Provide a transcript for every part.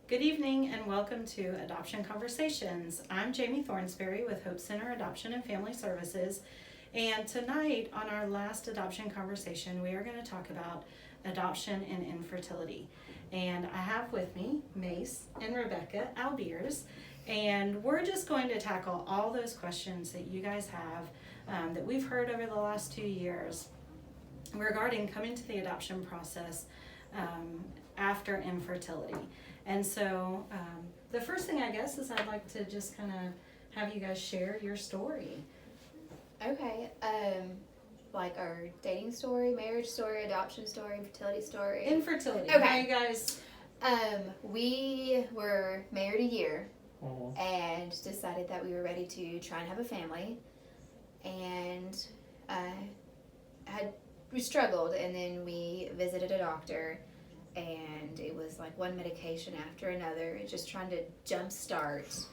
Good evening and welcome to Adoption Conversations. I'm Jamie Thornsberry with Hope Center Adoption and Family Services. And tonight on our last adoption conversation, we are going to talk about adoption and infertility. And I have with me Mace and Rebecca Albiers. And we're just going to tackle all those questions that you guys have that we've heard over the last 2 years regarding coming to the adoption process after infertility. And so the first thing I guess is I'd like to just kind of have you guys share your story. Okay, like our dating story, marriage story, adoption story, infertility story. Infertility. Okay. How you guys? We were married a year and decided that we were ready to try and have a family, and we struggled, and then we visited a doctor. And it was like one medication after another, just trying to jumpstart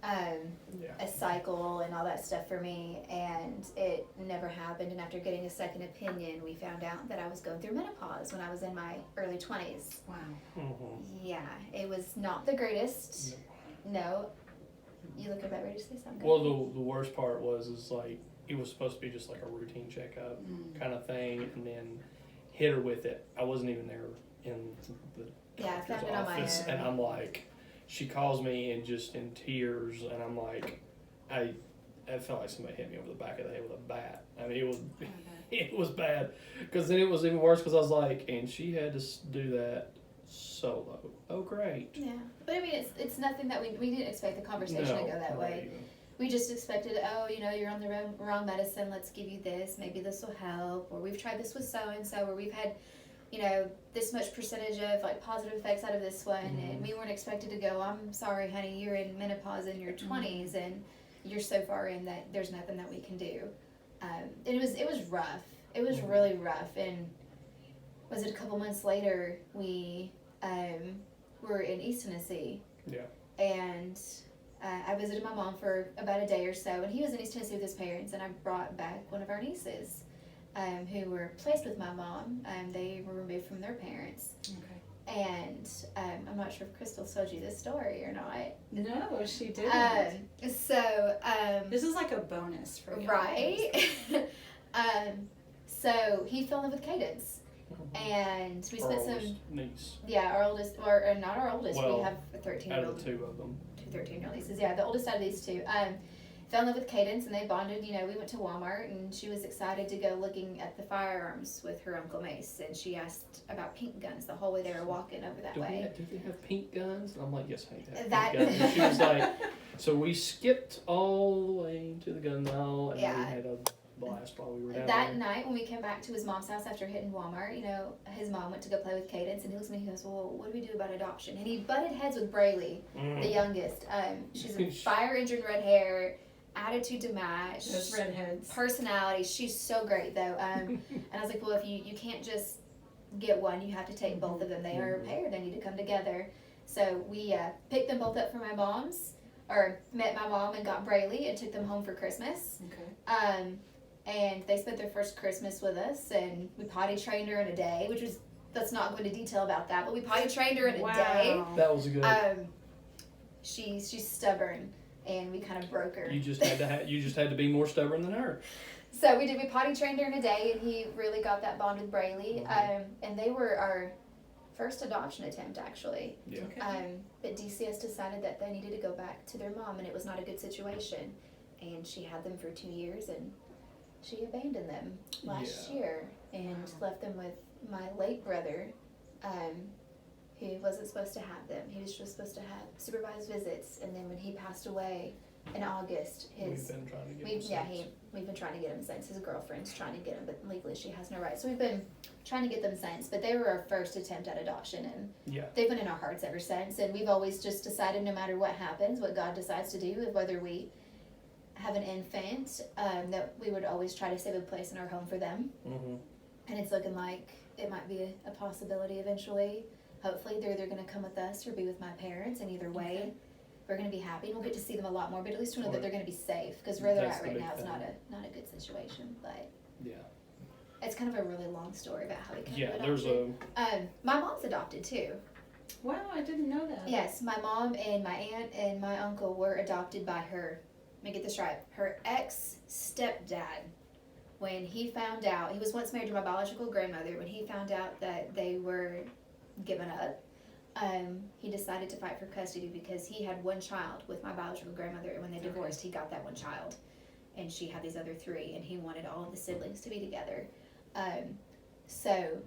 a cycle and all that stuff for me. And it never happened. And after getting a second opinion, we found out that I was going through menopause when I was in my early 20s. Wow. Yeah, it was not the greatest. No. You look about ready to say something? Well, the worst part is like it was supposed to be just like a routine checkup kind of thing, and then hit her with it. I wasn't even there in the I found it on my office, own. and I'm like, she calls me and just in tears, and I'm like, I felt like somebody hit me over the back of the head with a bat. I mean, it was bad, because then it was even worse because I was like, and she had to do that solo. Oh, great. Yeah, but I mean, it's nothing that we didn't expect the conversation to go that way. Even. We just expected, you're on the wrong medicine, let's give you this, maybe this will help, or we've tried this with so-and-so, or we've had, this much percentage of like positive effects out of this one, and we weren't expected to go, I'm sorry honey, you're in menopause in your 20s, and you're so far in that there's nothing that we can do. It was rough. It was really rough, and was it a couple months later, we were in East Tennessee. Yeah. And I visited my mom for about a day or so, and he was in East Tennessee with his parents, and I brought back one of our nieces who were placed with my mom. They were removed from their parents. Okay. And I'm not sure if Crystal told you this story or not. No, she didn't. This is like a bonus for you. Right? So he fell in love with Cadence. And we spent some... niece. Yeah, our oldest, or not our oldest, Well, we have a 13-year-old. Out of the two of them. 13-year-old nieces, yeah, the oldest out of these two. Fell in love with Cadence, and they bonded. We went to Walmart, and she was excited to go looking at the firearms with her Uncle Mace, and she asked about pink guns the whole way they were walking over that way. Do they have pink guns? And I'm like, yes, I need to have That- pink guns. And she was like, so we skipped all the way to the gun aisle, and Yeah. we had a blast while we were down That there. night, when we came back to his mom's house after hitting Walmart, his mom went to go play with Cadence, and he looks at me and he goes, well, what do we do about adoption? And he butted heads with Brayley, the youngest. She's a fire engine, red hair, attitude to match. Those redheads. Personality. She's so great, though. And I was like, well, if you can't just get one, you have to take both of them. They are a pair. They need to come together. So we picked them both up from my mom's, or met my mom and got Brayley and took them home for Christmas. Okay. And they spent their first Christmas with us, and we potty trained her in a day, let's not go into detail about that, but we potty trained her in a day. That was good. She's stubborn, and we kind of broke her. You just had to be more stubborn than her. So we potty trained her in a day, and he really got that bond with Brayley. And they were our first adoption attempt, actually. Yeah. Okay. But DCS decided that they needed to go back to their mom, and it was not a good situation. And she had them for 2 years, and she abandoned them last year and left them with my late brother, who wasn't supposed to have them. He was just supposed to have supervised visits, and then when he passed away in August, We've been trying to get him we've been trying to get him since. His girlfriend's trying to get him, but legally she has no right. So we've been trying to get them since, but they were our first attempt at adoption, and they've been in our hearts ever since. And we've always just decided, no matter what happens, what God decides to do, whether we have an infant, that we would always try to save a place in our home for them. And it's looking like it might be a possibility eventually. Hopefully they're either going to come with us or be with my parents, and either way we're going to be happy, and we'll get to see them a lot more, but at least we know that they're going to be safe, because where they're at right now is not a good situation. But it's kind of a really long story about how we came to adoption. My mom's adopted too. Wow, I didn't know that. Yes, my mom and my aunt and my uncle were adopted by her. Let me get this right. Her ex-stepdad. When he found out, he was once married to my biological grandmother. When he found out that they were given up, he decided to fight for custody because he had one child with my biological grandmother, and when they divorced, he got that one child, and she had these other three, and he wanted all of the siblings to be together. So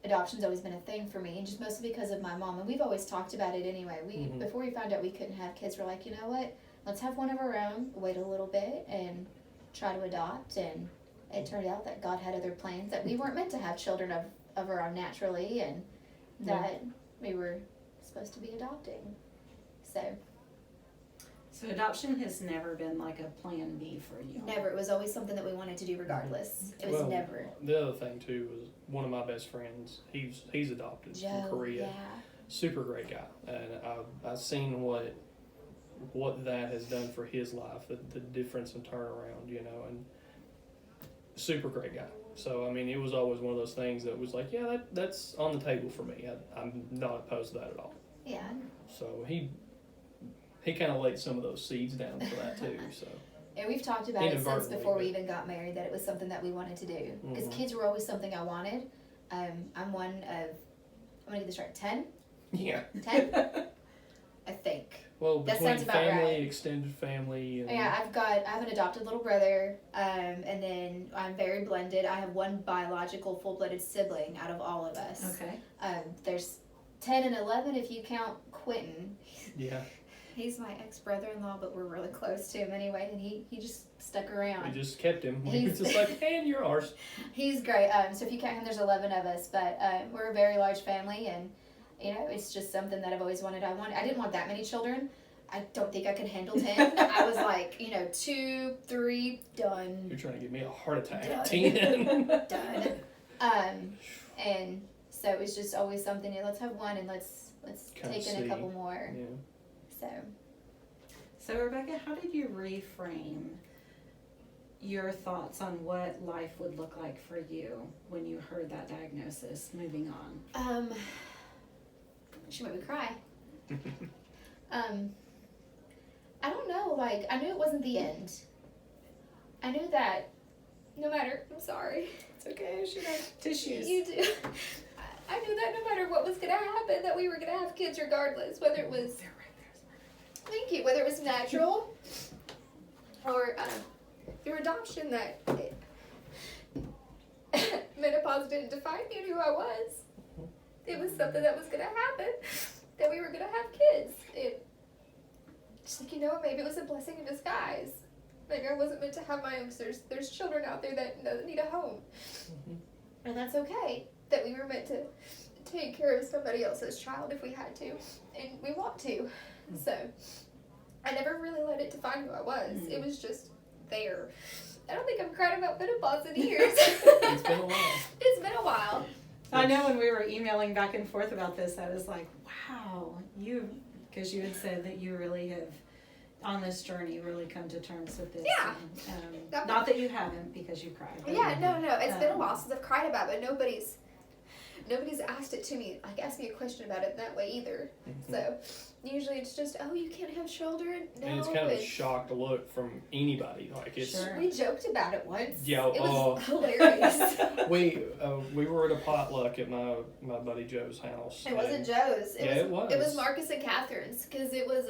adoption's always been a thing for me, and just mostly because of my mom, and we've always talked about it anyway. Before we found out we couldn't have kids, we're like, you know what? Let's have one of our own, wait a little bit, and try to adopt, and it turned out that God had other plans, that we weren't meant to have children of our own naturally, and that we were supposed to be adopting. So adoption has never been like a plan B for you? Never. It was always something that we wanted to do regardless. It was never. The other thing too was one of my best friends. He's adopted from Korea. Yeah. Super great guy, and I've seen what that has done for his life, the difference and turnaround, and super great guy. So, I mean, it was always one of those things that was like, yeah, that's on the table for me. I'm not opposed to that at all. Yeah. So he kind of laid some of those seeds down for that too. So. And we've talked about it since before we even got married, that it was something that we wanted to do. Because kids were always something I wanted. I'm one of, I'm going to get this right, 10? Yeah. 10? I think. Well, that between sounds about family, right. Extended family. And yeah, I have an adopted little brother, and then I'm very blended. I have one biological full-blooded sibling out of all of us. Okay. There's 10 and 11 if you count Quentin. Yeah. He's my ex-brother-in-law, but we're really close to him anyway, and he just stuck around. We just kept him. We were just like, and you're ours. He's great. So if you count him, there's 11 of us, but we're a very large family, and it's just something that I've always wanted. I didn't want that many children. I don't think I could handle 10. I was like, 2, 3, done. You're trying to give me a heart attack. Done. 10. Done. And so it was just always something. Let's have one, and let's take in a couple more. Yeah. So Rebecca, how did you reframe your thoughts on what life would look like for you when you heard that diagnosis moving on? She made me cry. I don't know, I knew it wasn't the end. I knew that no matter, I'm sorry, it's okay, she has tissues. You do. I knew that no matter what was going to happen, that we were going to have kids regardless, whether it was, thank you, whether it was natural or through adoption, that menopause didn't define me and who I was. It was something that was going to happen, that we were going to have kids. Just like, maybe it was a blessing in disguise. Maybe I wasn't meant to have my own, because there's children out there that need a home. And that's okay, that we were meant to take care of somebody else's child if we had to, and we want to. So I never really let it define who I was. It was just there. I don't think I've cried about menopause in years. It's been a while. It's been a while. I know when we were emailing back and forth about this, I was like, wow, because you had said that you really have, on this journey, really come to terms with this. Yeah. And, not that you haven't, because you cried. Yeah, no, it's been a while since I've cried about it, but nobody's asked it to me, asked me a question about it that way either. So usually it's just, oh, you can't have children? No. And it's kind of a shocked look from anybody. Sure. We joked about it once. Yeah, it was hilarious. we were at a potluck at my buddy Joe's house. It wasn't Joe's. It was. It was Marcus and Catherine's, because it was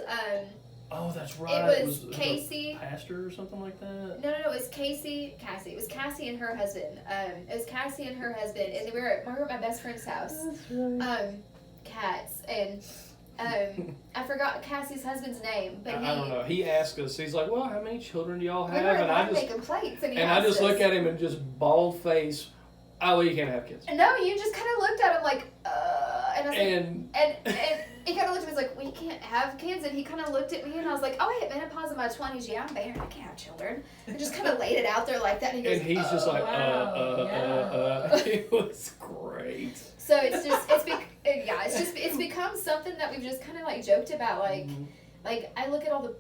oh, that's right. It was Casey. Pastor or something like that? No, it was Cassie. It was Cassie and her husband. It was Cassie and her husband, and we were at my best friend's house. That's right. Cats, and I forgot Cassie's husband's name, but I don't know. He asked us. He's like, "Well, how many children do y'all have?" We were and I just making plates, and I just look at him and just bald face. Oh, well, you can't have kids. No, you just kind of looked at him like, and I was and he kind of looked at me like, "We can't have kids," and he kind of looked at me, and I was like, "Oh, I hit menopause in my 20s. Yeah, I'm barren. I can't have children." And just kind of laid it out there like that, and he goes, and he's just like, wow, It was great. So it's become something that we've just kind of like joked about, like I look at all the.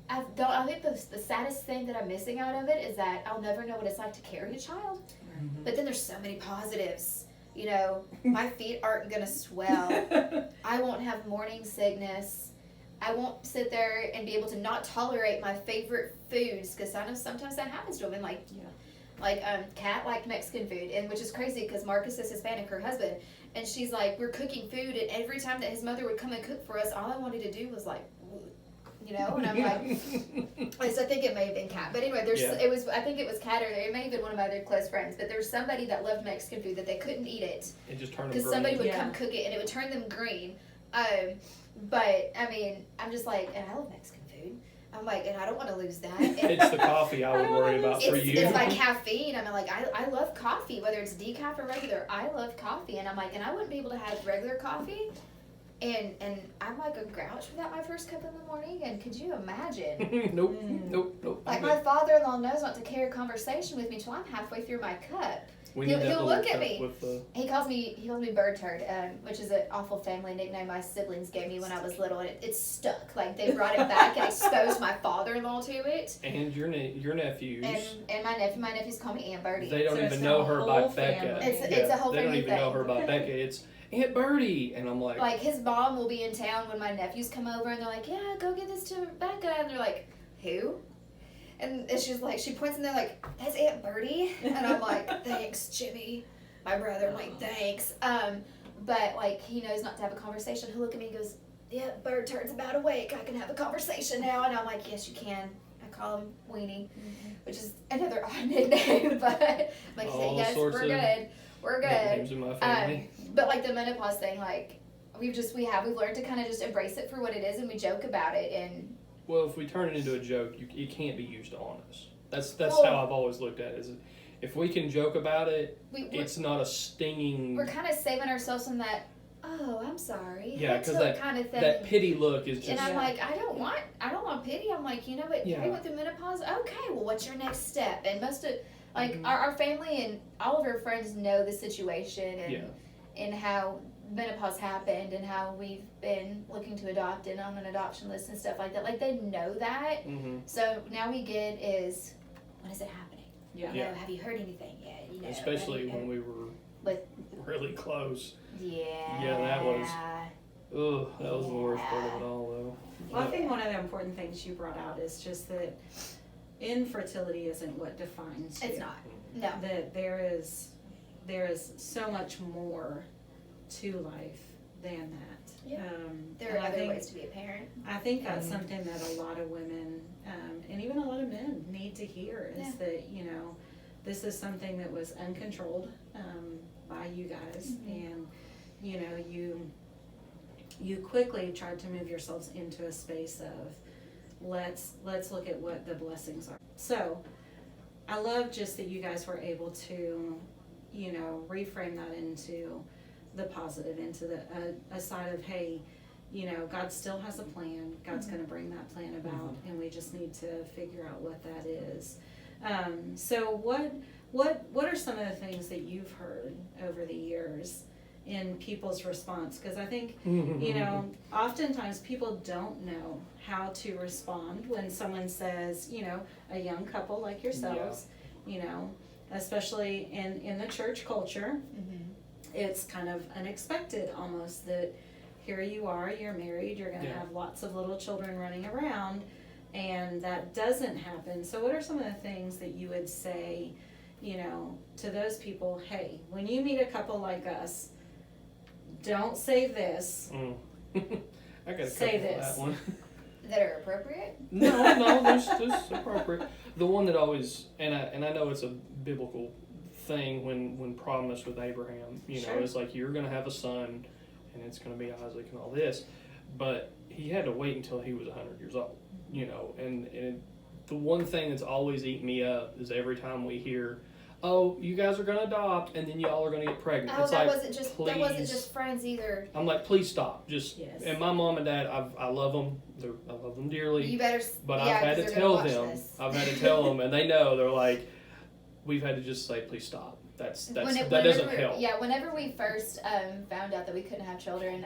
I think the saddest thing that I'm missing out of it is that I'll never know what it's like to carry a child. But then there's so many positives You know, my feet aren't gonna swell. I won't have morning sickness. I won't sit there and be able to not tolerate my favorite foods, because I know sometimes that happens to women. Like Kat liked Mexican food, and which is crazy because Marcus is Hispanic, her husband, and she's like, we're cooking food, and every time that his mother would come and cook for us, all I wanted to do was like, you know, and I'm like, so I think it may have been Kat, but anyway, I think it was Kat, or it may have been one of my other close friends, but there was somebody that loved Mexican food that they couldn't eat it. It just turned them green. Because somebody would come cook it, and it would turn them green. But I mean, I'm just like, and I love Mexican food. I'm like, and I don't want to lose that. It's the coffee I would worry about for you. It's like caffeine. I mean, like, I love coffee, whether it's decaf or regular. I love coffee, and I'm like, and I wouldn't be able to have regular coffee. And I'm like a grouch without my first cup in the morning. And could you imagine? Nope. Like, my father-in-law knows not to carry a conversation with me till I'm halfway through my cup. He'll look at me. He calls me Bird Turd, which is an awful family nickname my siblings gave me when I was little, and it's stuck. Like, they brought it back and exposed my father-in-law to it. And your nephews. And my nephews call me Aunt Birdie. They don't even know her by Becca. It's a whole They don't family even thing. know her by Becca. It's Aunt Birdie, and I'm like his mom will be in town when my nephews come over, and they're like, yeah, go get this to Rebecca, and they're like, who? And she's like, she points and they're like, that's Aunt Birdie. And I'm like, thanks, Jimmy, my brother. I'm like, thanks. But like, he knows not to have a conversation. He'll look at me and goes, yeah, Bird Turd's about awake. I can have a conversation now. And I'm like, yes, you can. I call him Weenie, which is another odd nickname. But like, yes, we're good. We're good. Names in my family. But like the menopause thing, like we've learned to kind of just embrace it for what it is, and we joke about it. And well, if we turn it into a joke, it can't be used on us. That's how I've always looked at it. Is if we can joke about it, it's not a stinging. We're kind of saving ourselves from that. Oh, I'm sorry. Yeah, because that kind of thing. That pity look is just. And I'm like, I don't want pity. I'm like, you know what? You went through menopause. Okay, well, what's your next step? And most of our family and all of our friends know the situation and how menopause happened and how we've been looking to adopt and on an adoption list and stuff like that. Like, they know that. Mm-hmm. So now we get is, when is it happening? Yeah. You know, have you heard anything yet? You know, especially when we were really close. Yeah. Yeah, that was the worst part of it all, though. Well, I think one of the important things you brought out is just that infertility isn't what defines you. It's not. No. That there is so much more to life than that. Yeah. There are other ways to be a parent. I think that's something that a lot of women and even a lot of men need to hear is that, you know, this is something that was uncontrolled by you guys, and you know, you quickly tried to move yourselves into a space of let's look at what the blessings are. So I love just that you guys were able to, you know, reframe that into the positive, into a side of, hey, you know, God still has a plan. God's going to bring that plan about, and we just need to figure out what that is. So what are some of the things that you've heard over the years in people's response? Because I think, you know, oftentimes people don't know how to respond when someone says, you know, a young couple like yourselves, you know, especially in the church culture, it's kind of unexpected almost that here you are, you're married, you're going to have lots of little children running around, and that doesn't happen. So what are some of the things that you would say, you know, to those people? Hey, when you meet a couple like us, don't say this. I got say this. That one. That are appropriate? No, there's appropriate. The one that always, and I know it's a biblical thing when promised with Abraham, you know, it's like you're going to have a son, and it's going to be Isaac and all this, but he had to wait until he was 100 years old, you know, and the one thing that's always eaten me up is every time we hear, oh, you guys are going to adopt, and then y'all are going to get pregnant. Oh, it's that like, wasn't just friends either. I'm like, please stop. And my mom and dad, I love them. I love them dearly. You better. But I've had to tell them. I've had to tell them, and they know. They're like, we've had to just say, please stop. That doesn't help. Yeah, whenever we first found out that we couldn't have children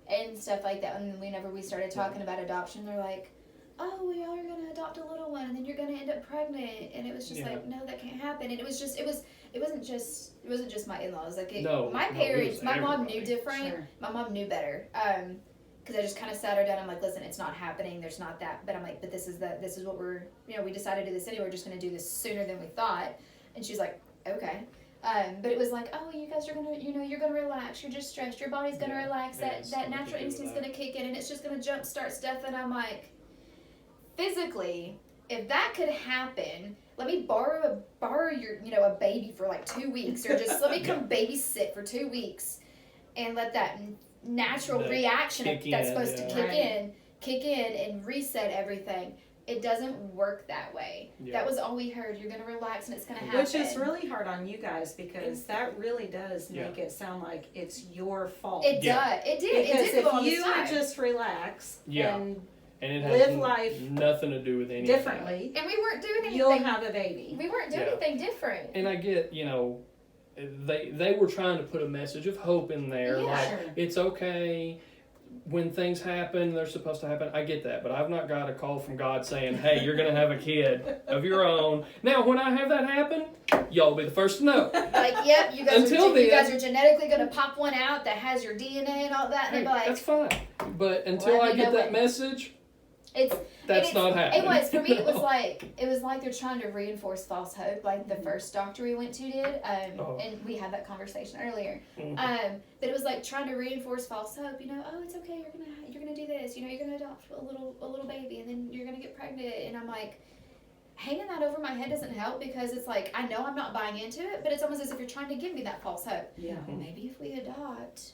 and stuff like that, and whenever we started talking about adoption, they're like, oh, well, y'all are gonna adopt a little one, and then you're gonna end up pregnant, and it was just like, no, that can't happen. And it wasn't just my in-laws. Like my parents, my mom knew different. Sure. My mom knew better. Because I just kind of sat her down. I'm like, listen, it's not happening. There's not that. But I'm like, but this is what we're, we decided to do this anyway. We're just going to do this sooner than we thought. And she's like, okay. But it was like, oh, you guys are going to, you're going to relax. You're just stressed. Your body's going to relax. That natural instinct's going to kick in, and it's just going to jumpstart stuff. And I'm like, physically, if that could happen, let me borrow your, a baby for like 2 weeks, or just let me come babysit for 2 weeks and let that natural reaction that's supposed to kick in and reset everything. It doesn't work that way. That was all we heard. You're gonna relax and it's gonna happen. Which is really hard on you guys, because that really does make it sound like it's your fault. It does. It did. Because it did if you would just relax and it has live life nothing to do with anything differently, and we weren't doing anything. You'll have a baby. We weren't doing anything different. And I get, they were trying to put a message of hope in there. It's okay when things happen, they're supposed to happen. I get that, but I've not got a call from God saying, hey, you're going to have a kid of your own. Now, when I have that happen, y'all will be the first to know. Like, yep, you guys are genetically going to pop one out that has your DNA and all that. And they'll be like, that's fine. But until I get that message, that's not happening. It was, for me, it was like they're trying to reinforce false hope, like the first doctor we went to did, and we had that conversation earlier. But it was like trying to reinforce false hope. Oh, it's okay. You're gonna do this. You're gonna adopt a little baby, and then you're gonna get pregnant. And I'm like, hanging that over my head doesn't help, because it's like, I know I'm not buying into it, but it's almost as if you're trying to give me that false hope. Yeah. Maybe if we adopt,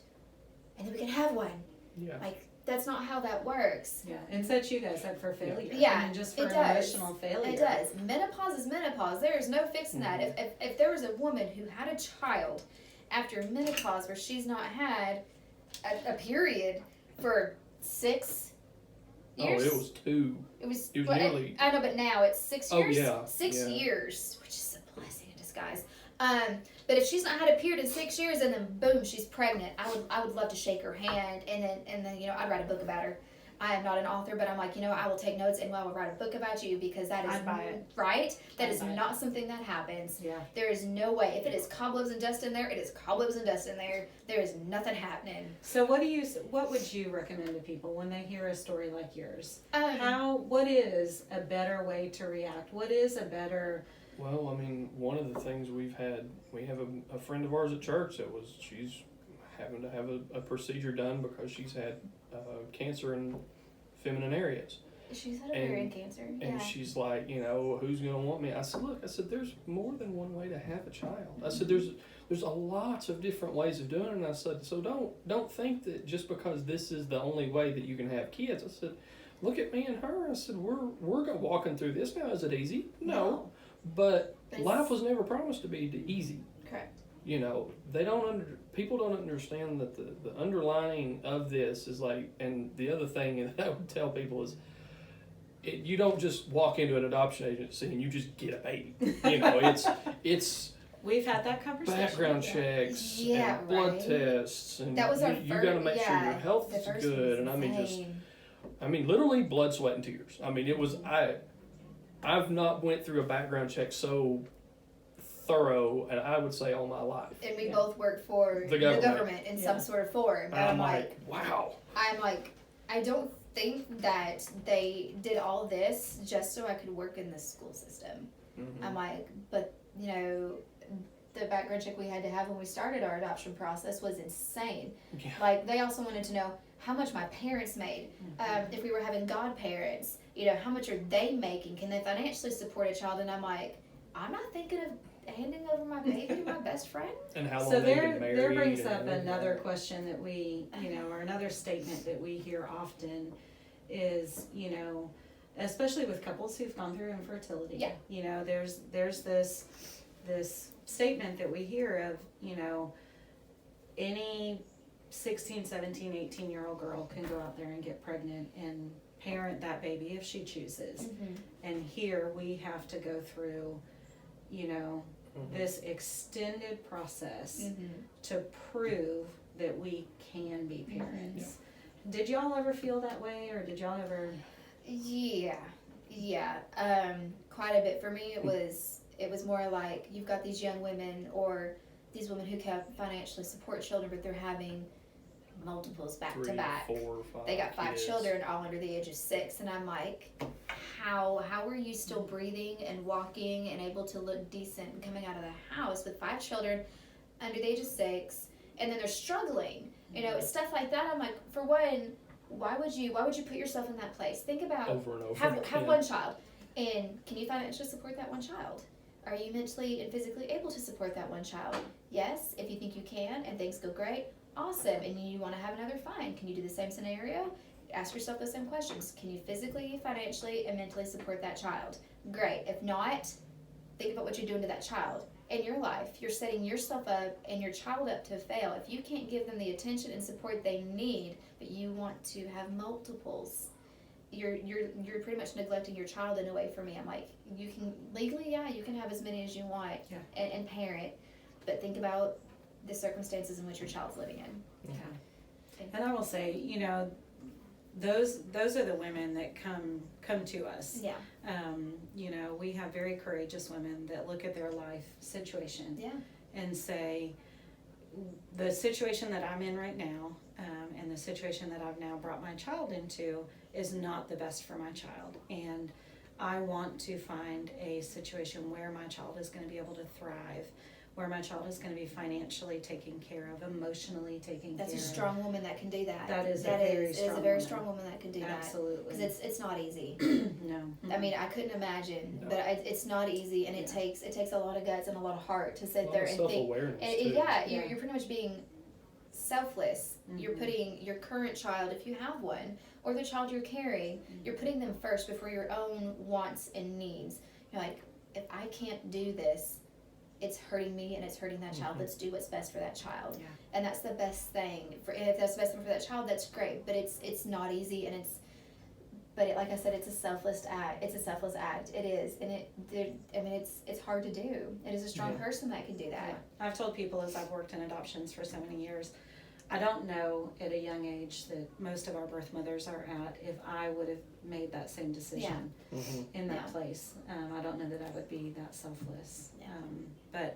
and then we can have one. Yeah. Like, that's not how that works. Yeah, it sets you guys up for failure. Yeah, just for emotional failure. It does. Menopause is menopause. There is no fixing that. If there was a woman who had a child after menopause where she's not had a period for 6 years. Oh, it was 2. It was nearly. I know, but now it's 6 years. Oh, yeah. 6 years, which is a blessing in disguise. But if she's not had a period in 6 years and then boom, she's pregnant, I would love to shake her hand and then I'd write a book about her. I am not an author, but I'm like, I will take notes and I will write a book about you, because that is right. That is not something that happens. Yeah. There is no way. If it is cobwebs and dust in there, it is cobwebs and dust in there. There is nothing happening. So what would you recommend to people when they hear a story like yours? What is a better way to react? What is a better... Well, I mean, one of the things we have a friend of ours at church she's having to have a procedure done because she's had cancer in feminine areas. She's had ovarian cancer. And she's like, who's going to want me? I said, there's more than one way to have a child. I said, there's a lots of different ways of doing it. And I said, so don't think that just because this is the only way that you can have kids. I said, look at me and her. I said, we're walking through this now. Is it easy? No. But life was never promised to be easy. Correct. People don't understand that the underlining of this is like, and the other thing that I would tell people is, you don't just walk into an adoption agency and you just get a baby. It's we've had that conversation. Background checks and blood tests, and that was you got to make sure your health is good. And I mean, literally blood, sweat, and tears. I mean, it was I've not went through a background check so thorough, and I would say all my life. And we both worked for the government in some sort of form. And I'm like, wow. I'm like, I don't think that they did all this just so I could work in the school system. Mm-hmm. I'm like, but the background check we had to have when we started our adoption process was insane. Yeah. Like, they also wanted to know how much my parents made, if we were having godparents, how much are they making? Can they financially support a child? And I'm like, I'm not thinking of handing over my baby to my best friend. And how long they've been married. There brings up another question that we, or another statement that we hear often is, especially with couples who've gone through infertility. Yeah. There's this statement that we hear of, any 16, 17, 18-year-old girl can go out there and get pregnant and parent that baby if she chooses. Mm-hmm. And here we have to go through, this extended process to prove that we can be parents. Mm-hmm. Yeah. Did y'all ever feel that way, or did y'all ever... Yeah. Quite a bit for me. It was more like you've got these young women or these women who can financially support children, but they're having multiples back 3, to back. 4, 5 They got 5 kids. children, all under the age of 6, and I'm like, how are you still breathing and walking and able to look decent and coming out of the house with 5 children under the age of 6, and then they're struggling? You know, stuff like that. I'm like, for one, why would you put yourself in that place? Think about Over and over have again. one child, and can you financially support that one child? Are you mentally and physically able to support that one child? Yes, if you think you can and things go great, awesome. And you want to have another, fine. Can you do the same scenario? Ask yourself those same questions. Can you physically, financially, and mentally support that child? Great. If not, think about what you're doing to that child. In your life, you're setting yourself up and your child up to fail. If you can't give them the attention and support they need, but you want to have multiples, you're pretty much neglecting your child in a way. For me, I'm like, you can legally, you can have as many as you want and parent, but think about the circumstances in which your child's living in. Yeah. And I will say, you know, those are the women that come to us. Yeah. You know, we have very courageous women that look at their life situation and say, the situation that I'm in right now, and the situation that I've now brought my child into is not the best for my child. And I want to find a situation where my child is going to be able to thrive, where my child is going to be financially taken care of, emotionally taken care of. That's a strong woman that can do that. That is a very strong woman that can do that. Absolutely. Because it's not easy. No. I mean, I couldn't imagine, but it's not easy, and it takes a lot of guts and a lot of heart to sit there and think. Self-awareness too. You're pretty much being selfless. You're putting your current child, if you have one, or the child you're carrying, you're putting them first before your own wants and needs. You're like, if I can't do this, it's hurting me and it's hurting that child. Let's do what's best for that child. Yeah. And that's the best thing. And if that's the best thing for that child, that's great. But it's not easy, and like I said, it's a selfless act. It's a selfless act. It is, and it's hard to do. It is a strong person that can do that. Yeah. I've told people as I've worked in adoptions for so many years, I don't know at a young age that most of our birth mothers are at if I would have made that same decision in that place. I don't know that I would be that selfless. Yeah.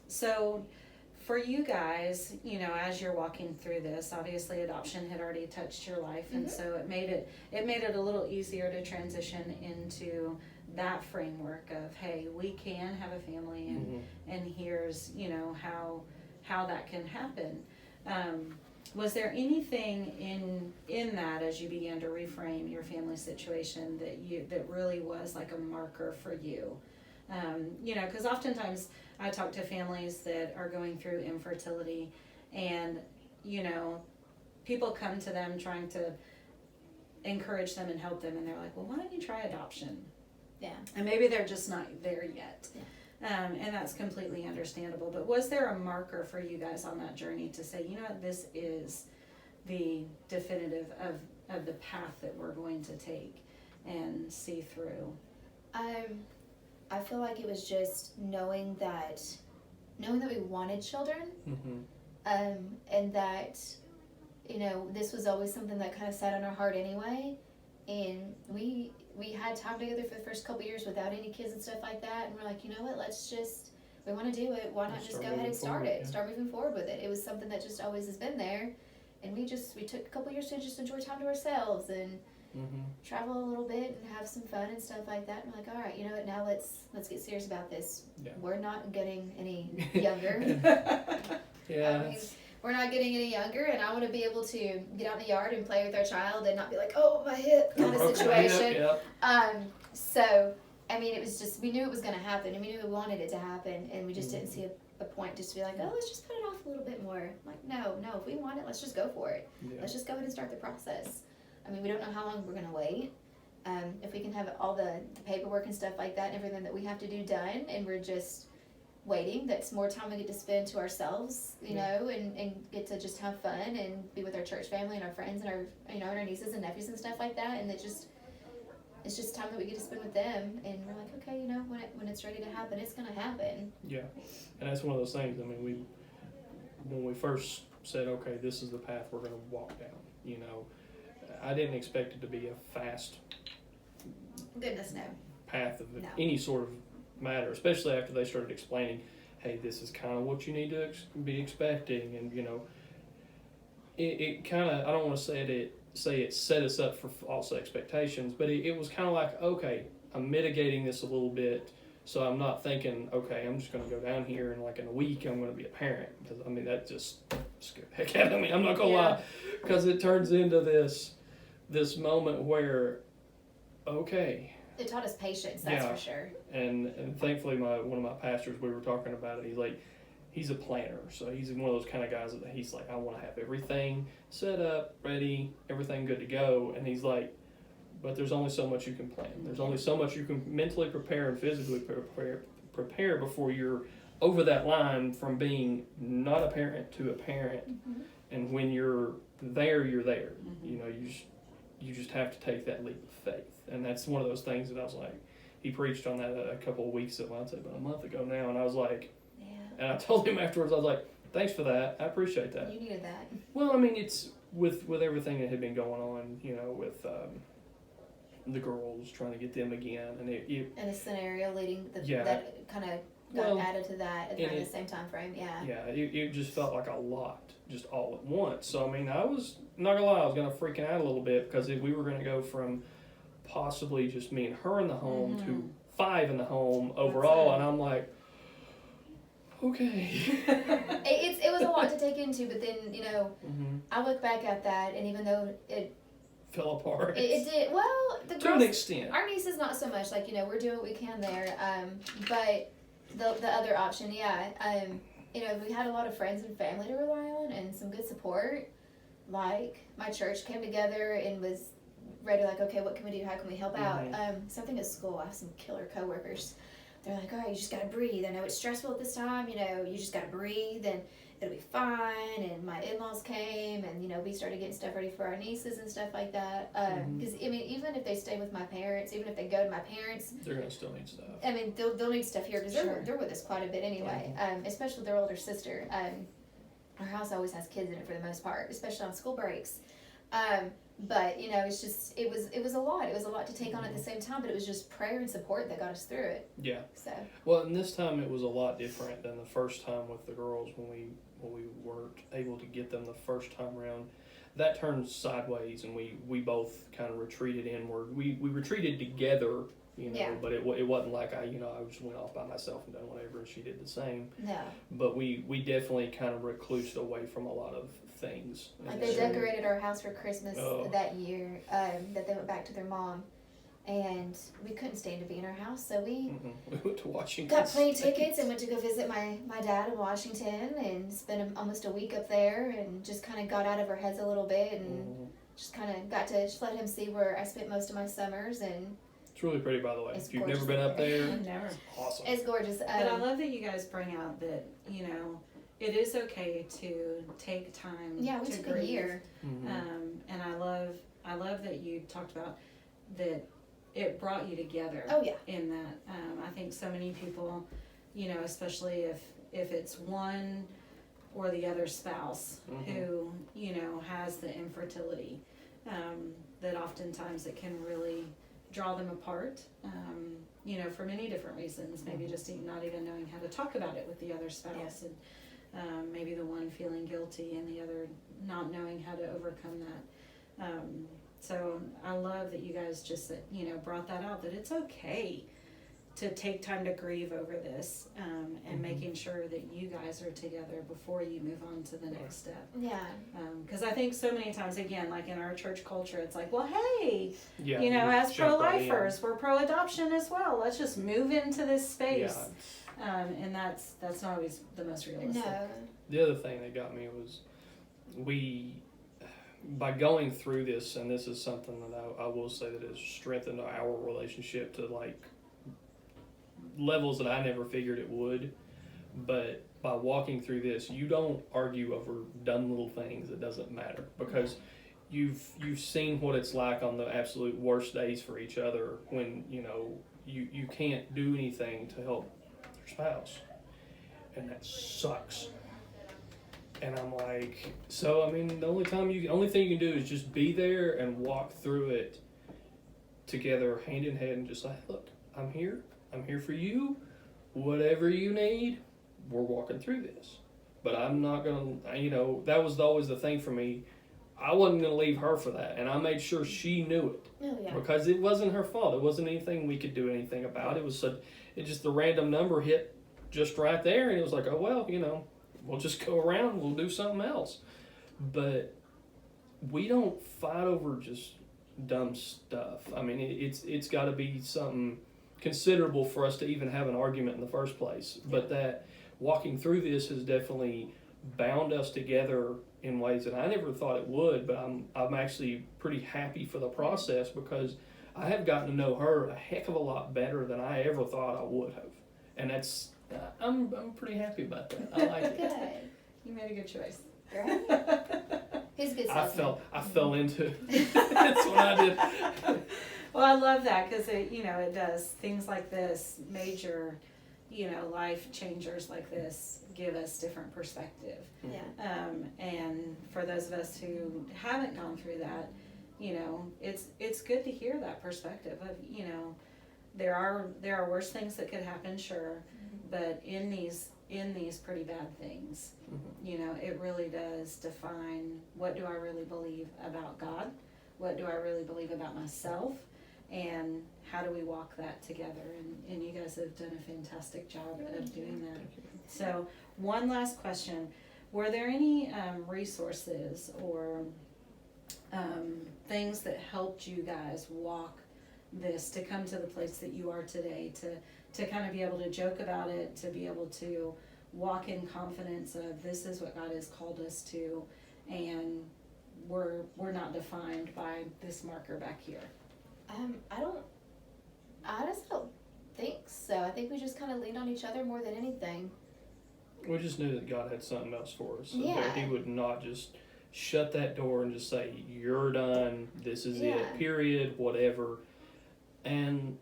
So for you guys, you know, as you're walking through this, obviously adoption had already touched your life, and so it made it a little easier to transition into that framework of, hey, we can have a family, and here's, you know, how that can happen. Was there anything in that, as you began to reframe your family situation, that really was like a marker for you? You know, because oftentimes I talk to families that are going through infertility, and, you know, people come to them trying to encourage them and help them, and they're like, well, why don't you try adoption? Yeah. And maybe they're just not there yet. Yeah. And that's completely understandable. But was there a marker for you guys on that journey to say, you know what, this is the definitive of the path that we're going to take and see through? I feel like it was just knowing that we wanted children, and that, you know, this was always something that kind of sat on our heart anyway, and we had time together for the first couple years without any kids and stuff like that, and we're like, you know what, we want to do it, why not just go ahead and start moving forward with it. It was something that just always has been there, and we took a couple years to just enjoy time to ourselves and travel a little bit and have some fun and stuff like that, and we're like, all right, you know what, now let's get serious about this. We're not getting any younger. We're not getting any younger, and I want to be able to get out in the yard and play with our child and not be like, oh, my hip kind of situation. So, I mean, it was just, we knew it was going to happen, and we knew we wanted it to happen, and we just didn't see a point just to be like, oh, let's just put it off a little bit more. I'm like, no, if we want it, let's just go for it. Let's just go ahead and start the process. I mean, we don't know how long we're going to wait. If we can have all the paperwork and stuff like that and everything that we have to do done, and we're just waiting, that's more time we get to spend to ourselves, you know, and get to just have fun and be with our church family and our friends and our, you know, and our nieces and nephews and stuff like that, and it's just time that we get to spend with them, and we're like, okay, you know, when it's ready to happen, it's gonna happen. Yeah, and that's one of those things. I mean, when we first said, okay, this is the path we're gonna walk down, you know, I didn't expect it to be a fast Goodness, no. path of No. any sort of matter, especially after they started explaining, hey, this is kind of what you need to be expecting, and it kind of, I don't want to say it set us up for false expectations, but it was kind of like, okay, I'm mitigating this a little bit, so I'm not thinking, okay, I'm just going to go down here and like in a week I'm going to be a parent, because I mean that just scared the heck out of me. I'm not gonna lie, because it turns into this moment where, okay. It taught us patience, that's for sure. And thankfully, one of my pastors, we were talking about it. He's a planner, so he's one of those kind of guys that he's like, I want to have everything set up, ready, everything good to go. And he's like, but there's only so much you can plan. There's only so much you can mentally prepare and physically prepare before you're over that line from being not a parent to a parent. Mm-hmm. And when you're there, you're there. Mm-hmm. You just have to take that leap of faith. And that's one of those things that I was like, he preached on that a couple of weeks ago, I'd say about a month ago now, and I was like, and I told him afterwards, I was like, thanks for that, I appreciate that. You needed that. Well, I mean, it's with everything that had been going on, with the girls, trying to get them again, and and a scenario leading that kind of got added to that at the same time frame, it just felt like a lot, just all at once. So I mean, I was not gonna lie, I was gonna freaking out a little bit, because if we were gonna go from possibly just me and her in the home to 5 in the home overall, and I'm like, okay. it was a lot to take into, but then I look back at that, and even though it fell apart, it did well. To an extent, our nieces not so much. Like we're doing what we can there, but the other option, we had a lot of friends and family to rely on, and some good support. Like my church came together and was ready, like, okay, what can we do? How can we help out? Something at school, I have some killer coworkers. They're like, all right, you just gotta breathe. I know it's stressful at this time, you just gotta breathe and it'll be fine. And my in-laws came, and we started getting stuff ready for our nieces and stuff like that. Because I mean, even if they stay with my parents, even if they go to my parents, they're gonna still need stuff. I mean, they'll need stuff here, because they're with us quite a bit anyway. Especially their older sister. Our house always has kids in it for the most part, especially on school breaks. But it's just it was a lot. It was a lot to take on at the same time, but it was just prayer and support that got us through it. Yeah. So. Well, and this time it was a lot different than the first time with the girls when we weren't able to get them the first time around. That turned sideways, and we both kind of retreated inward. We retreated together, but it wasn't like I just went off by myself and done whatever, and she did the same. No. But we definitely kind of reclused away from a lot of things. Like they decorated our house for Christmas that year, that they went back to their mom, and we couldn't stand to be in our house, so we went to Washington. Got plane tickets and went to go visit my dad in Washington, and spent almost a week up there, and just kind of got out of our heads a little bit, and just kind of got to just let him see where I spent most of my summers. And it's really pretty, by the way. If you've never been up there, never. It's awesome. It's gorgeous. But I love that you guys bring out that it is okay to take time. Yeah, we took a year. And I love that you talked about that it brought you together. Oh yeah. In that, I think so many people, especially if it's one or the other spouse who has the infertility, that oftentimes it can really draw them apart. For many different reasons. Maybe just not even knowing how to talk about it with the other spouse, and maybe the one feeling guilty and the other not knowing how to overcome that. So I love that you guys just brought that out, that it's okay to take time to grieve over this, and making sure that you guys are together before you move on to the next step. Yeah. Because I think so many times, again, like in our church culture, it's like, well, hey, as pro-lifers, we're pro-adoption as well. Let's just move into this space. Yeah. And that's not always the most realistic. No. The other thing that got me was by going through this, and this is something that I will say that has strengthened our relationship to levels that I never figured it would. But by walking through this, you don't argue over dumb little things. It doesn't matter, because you've seen what it's like on the absolute worst days for each other, when you can't do anything to help your spouse, and that sucks. And I'm like, so I mean, the only thing you can do is just be there and walk through it together, hand in hand, and just like, look, I'm here for you, whatever you need, we're walking through this. But I'm not gonna, that was always the thing for me. I wasn't gonna leave her for that, and I made sure she knew it. Oh, yeah. Because it wasn't her fault. It wasn't anything we could do anything about. It just the random number hit just right there, and it was like, oh well, we'll just go around, we'll do something else. But we don't fight over just dumb stuff. I mean, it's got to be something considerable for us to even have an argument in the first place. But that walking through this has definitely bound us together in ways that I never thought it would. But I'm actually pretty happy for the process, because I have gotten to know her a heck of a lot better than I ever thought I would have, and that's I'm pretty happy about that. I like it. Good. You made a good choice. Right? He's a good salesman. I fell into it. That's what I did. Well, I love that, because it does things like this, major, life changers like this give us different perspective. Yeah. And for those of us who haven't gone through that, it's good to hear that perspective of, there are worse things that could happen, sure, but in these pretty bad things, it really does define, what do I really believe about God? What do I really believe about myself? And how do we walk that together? And you guys have done a fantastic job of doing that. So one last question. Were there any resources or things that helped you guys walk this to come to the place that you are today, to kind of be able to joke about it, to be able to walk in confidence of, this is what God has called us to, and we're not defined by this marker back here? I just don't think so. I think we just kind of leaned on each other more than anything. We just knew that God had something else for us. Yeah. That He would not just shut that door and just say, you're done, this is it, period, whatever. And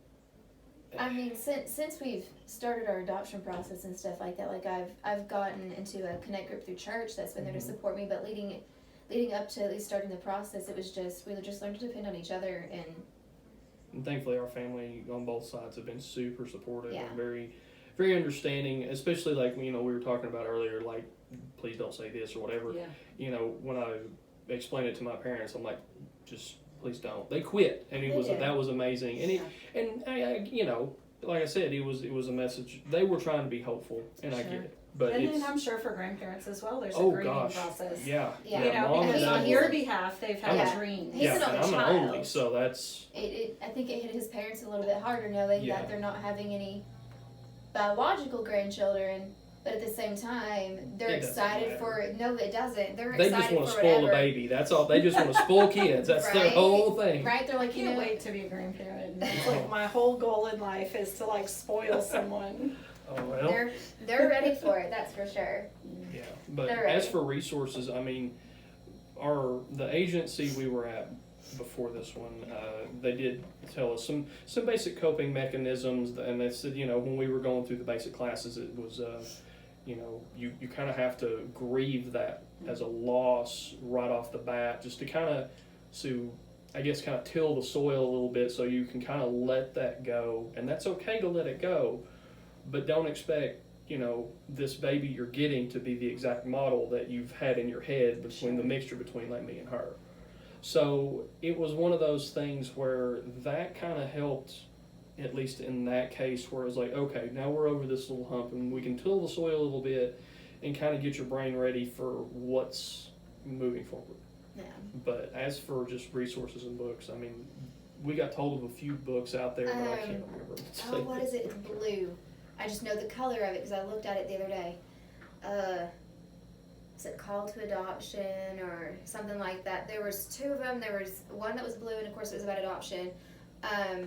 I mean, since we've started our adoption process and stuff like that, like I've gotten into a connect group through church that's been there to support me, but leading up to at least starting the process, it was just, we just learned to depend on each other. And thankfully our family on both sides have been super supportive Yeah. and very, very understanding, especially like, we were talking about earlier, like, please don't say this or whatever. Yeah. When I explained it to my parents, I'm like, just please don't. They quit, and that was amazing. And I like I said, it was a message. They were trying to be hopeful, and I get it. But and then I'm sure for grandparents as well, there's a grieving process. Yeah. Because on your behalf, they've had dreams. He's an only I'm child. an only, so that's. I think it hit his parents a little bit harder knowing that they're not having any biological grandchildren, but at the same time, they're excited for. No, it doesn't. They just want to spoil the baby. That's all. They just want to spoil kids. That's their whole thing. Right? They're like, I can't wait to be a grandparent. It's like my whole goal in life is to spoil someone. Oh, well. They're ready for it. That's for sure. Yeah, but as for resources, I mean, the agency we were at before this one, they did tell us some basic coping mechanisms, and they said, when we were going through the basic classes, it was, you kind of have to grieve that as a loss right off the bat, just to kind of, till the soil a little bit so you can kind of let that go, and that's okay to let it go. But don't expect, this baby you're getting to be the exact model that you've had in your head between the mixture between like me and her. So it was one of those things where that kind of helped, at least in that case, where it was like, okay, now we're over this little hump and we can till the soil a little bit and kind of get your brain ready for what's moving forward. Yeah. But as for just resources and books, I mean, we got told of a few books out there, but I can't remember. What is it? It's blue. I just know the color of it because I looked at it the other day. Is it Call to Adoption or something like that? There was two of them. There was one that was blue, and of course it was about adoption. And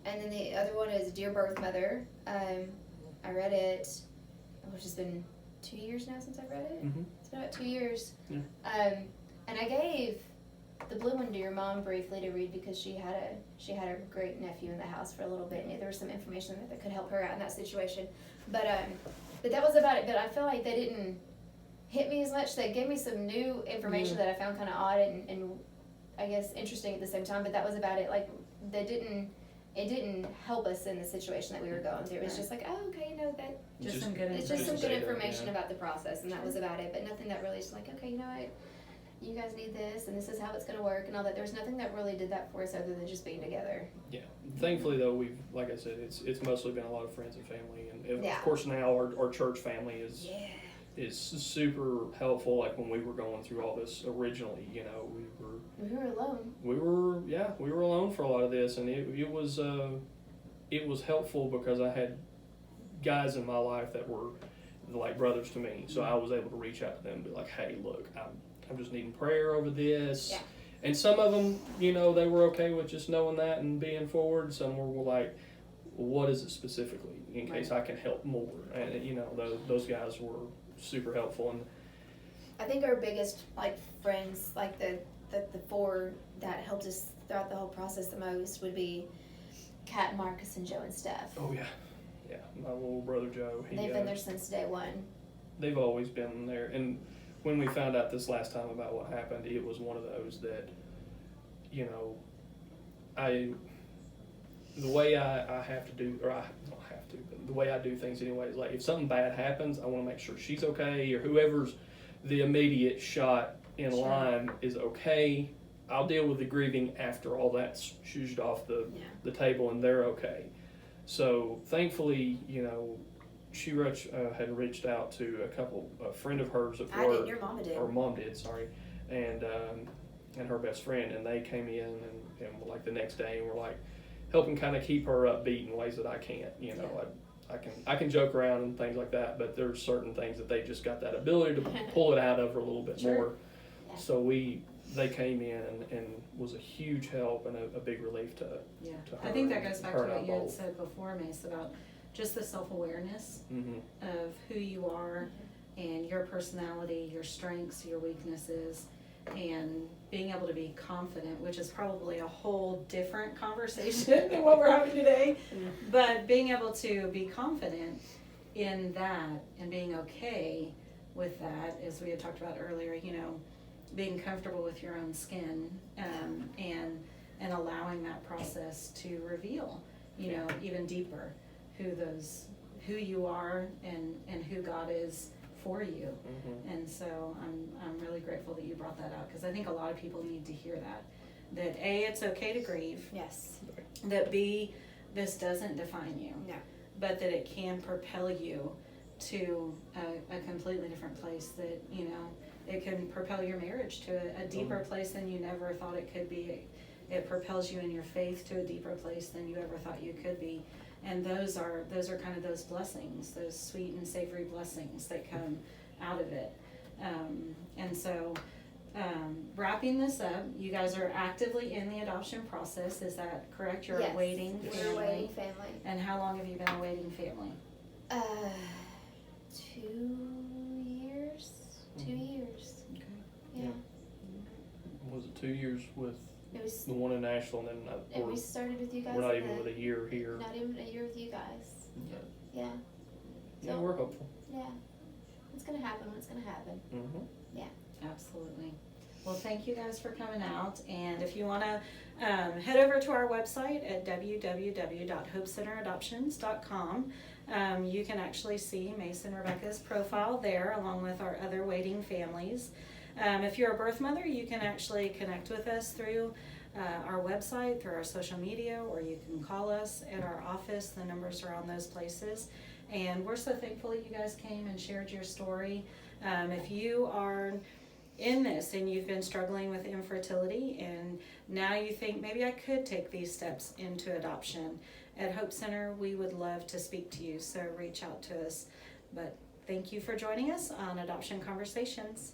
then the other one is Dear Birth Mother. I read it, which has been 2 years now since I read it. Mm-hmm. It's been about 2 years. Yeah. And I gave the blue one to your mom briefly to read because she had a great nephew in the house for a little bit, and there was some information that could help her out in that situation. But that was about it. But I feel like they didn't hit me as much. They gave me some new information that I found kind of odd and I guess interesting at the same time, but that was about it. Like, it didn't help us in the situation that we were going through. It was just like, oh, okay, that Just some good it's just some good information yeah. about the process, and that was about it. But nothing that really just like, okay, you know what, you guys need this, and this is how it's going to work, and all that. There was nothing that really did that for us other than just being together. Yeah. Thankfully, though, we've, like I said, it's mostly been a lot of friends and family, and Yeah. of course now our church family is super helpful. Like when we were going through all this originally, We were alone. we were alone for a lot of this, and it was helpful because I had guys in my life that were like brothers to me, so I was able to reach out to them and be like, hey, look, I'm just needing prayer over this. Yeah. And some of them, they were okay with just knowing that and being forward. Some were like, what is it specifically in case I can help more? And those guys were super helpful. And I think our biggest friends, the four that helped us throughout the whole process the most would be Kat, Marcus, and Joe and Steph. oh yeah, my little brother Joe. They've been there since day one. They've always been there. And when we found out this last time about what happened, it was one of those that, the way I have to do, or I don't have to, but the way I do things anyway is like if something bad happens, I want to make sure she's okay, or whoever's the immediate shot in line is okay. I'll deal with the grieving after all that's shooshed off the table and they're okay. So thankfully, she had reached out to a friend of hers at work. I did, your mama did. Or mom did, sorry. And her best friend, and they came in and like the next day and were like helping kind of keep her upbeat in ways that I can't. I can joke around and things like that, but there's certain things that they just got that ability to pull it out of her a little bit more. Yeah. So they came in and was a huge help and a big relief to her. I think that goes back to her and what I you had both. said before, Mace, about just the self-awareness Mm-hmm. of who you are and your personality, your strengths, your weaknesses, and being able to be confident, which is probably a whole different conversation than what we're having today. But being able to be confident in that and being okay with that, as we had talked about earlier, being comfortable with your own skin, and allowing that process to reveal, even deeper who you are and who God is for you. Mm-hmm. And so I'm really grateful that you brought that out, because I think a lot of people need to hear that A, it's okay to grieve. Yes. That B, this doesn't define you. No. But that it can propel you to a completely different place, that, it can propel your marriage to a deeper place than you never thought it could be. It propels you in your faith to a deeper place than you ever thought you could be. And those are kind of those blessings, those sweet and savory blessings that come out of it. And so, wrapping this up, you guys are actively in the adoption process. Is that correct? You're Yes, awaiting we're family. awaiting family. And how long have you been awaiting family? 2 years. 2 years. Okay. Yeah. Was it 2 years with It was. the one in Nashville, and then And we started with you guys. we're not in even the- with a year here. Not even a year with you guys. But, Yeah. yeah, So- we're hopeful. Yeah. It's gonna happen when it's gonna happen. Mm-hmm. Absolutely. Well, thank you guys for coming out. And if you want to head over to our website at www.hopecenteradoptions.com. You can actually see Mace and Rebecca's profile there, along with our other waiting families. If you're a birth mother, you can actually connect with us through our website, through our social media, or you can call us at our office. The numbers are on those places. And we're so thankful that you guys came and shared your story. If you are in this and you've been struggling with infertility and now you think maybe I could take these steps into adoption, at Hope Center we would love to speak to you, so reach out to us. But thank you for joining us on Adoption Conversations.